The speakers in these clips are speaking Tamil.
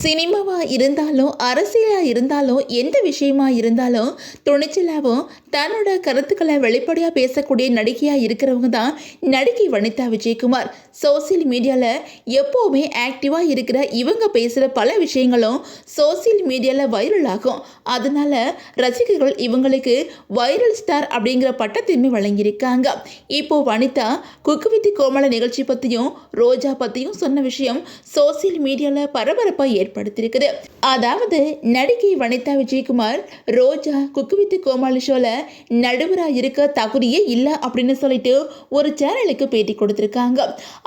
சினிமாவா இருந்தாலும் அரசியலா இருந்தாலும் எந்த விஷயமா இருந்தாலும் துணிச்சலாகவும் தன்னோட கருத்துக்களை வெளிப்படையாக பேசக்கூடிய நடிகையாக இருக்கிறவங்க தான் நடிகை வனிதா விஜயகுமார். சோசியல் மீடியாவில் எப்போவுமே ஆக்டிவாக இருக்கிற இவங்க பேசுகிற பல விஷயங்களும் சோசியல் மீடியாவில் வைரல் ஆகும். அதனால ரசிகர்கள் இவங்களுக்கு வைரல் ஸ்டார் அப்படிங்கிற பட்டத்தையுமே வழங்கியிருக்காங்க. இப்போ வனிதா குக்கு வித் கோமாளி நிகழ்ச்சி பற்றியும் ரோஜா பற்றியும் சொன்ன விஷயம் சோசியல் மீடியாவில் பரபரப்பாக ஏற்படுத்தியிருக்குது. அதாவது நடிகை வனிதா விஜயகுமார் ரோஜா குக்கு வித் கோமாளி ஷோல நடுவராக இருக்க தகுதியே இல்லை அப்படின்னு சொல்லிட்டு ஒரு சேனலுக்கு பேட்டி கொடுத்திருக்காங்க.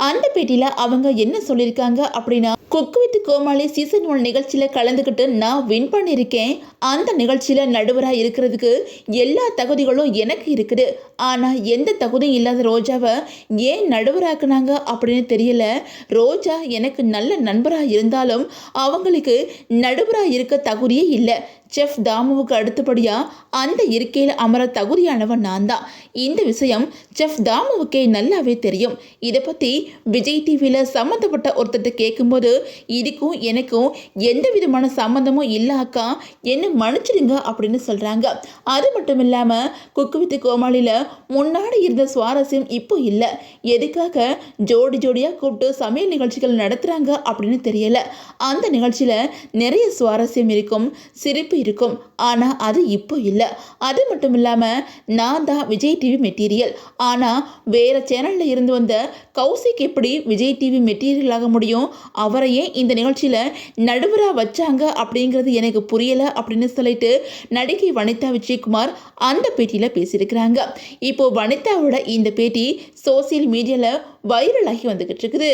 அந்த பேட்டியில அவங்க என்ன சொல்லியிருக்காங்க அப்படின்னா, குக்கு வித் கோமாளி சீசன் 1 நிகழ்ச்சியில கலந்துக்கிட்டு நான் வின் பண்ணியிருக்கேன். அந்த நிகழ்ச்சியில நடுவராக இருக்கிறதுக்கு எல்லா தகுதிகளும் எனக்கு இருக்குது. ஆனா எந்த தகுதியும் இல்லாத ரோஜாவை ஏன் நடுவராக்குனாங்க அப்படின்னு தெரியல. ரோஜா எனக்கு நல்ல நண்பராக இருந்தாலும் அவங்களுக்கு நடுவராக இருக்க தகுதியே இல்லை. செஃப் தாமுவுக்கு அடுத்தபடியாக அந்த இருக்கையில் அமர தகுதியானவன் நான் தான். இந்த விஷயம் செஃப் தாமுவுக்கே நல்லாவே தெரியும். இதை பற்றி விஜய் டிவியில் சம்மந்தப்பட்ட ஒருத்தர்கிட்ட கேட்கும்போது, இதுக்கும் எனக்கும் எந்த விதமான சம்மந்தமும் இல்லாக்கா, என்ன மன்னிச்சிடுங்க அப்படின்னு சொல்கிறாங்க. அது மட்டும் இல்லாமல் குக்கு வித் கோமாளியில் முன்னாடி இருந்த சுவாரஸ்யம் இப்போ இல்லை. எதுக்காக ஜோடி ஜோடியாக கூப்பிட்டு சமையல் நிகழ்ச்சிகள் நடத்துகிறாங்க அப்படின்னு தெரியல. அந்த நிகழ்ச்சியில் நிறைய சுவாரஸ்யம் இருக்கும், சிரிப்பு இருக்கும். ஆனால் அது இப்போ இல்லை. அது மட்டும் இல்லாமல் நான் தான் விஜய் டிவி மெட்டீரியல். ஆனால் வேறு சேனலில் இருந்து வந்த கௌசிக் எப்படி விஜய் டிவி மெட்டீரியல் ஆக முடியும்? அவரையே இந்த நிகழ்ச்சியில் நடுவராக வச்சாங்க அப்படிங்கிறது எனக்கு புரியலை அப்படின்னு சொல்லிட்டு நடிகை வனிதா விஜயகுமார் அந்த பேட்டியில் பேசியிருக்கிறாங்க. இப்போ வனிதாவோட இந்த பேட்டி சோசியல் மீடியாவில் வைரலாகி வந்துகிட்டு இருக்குது.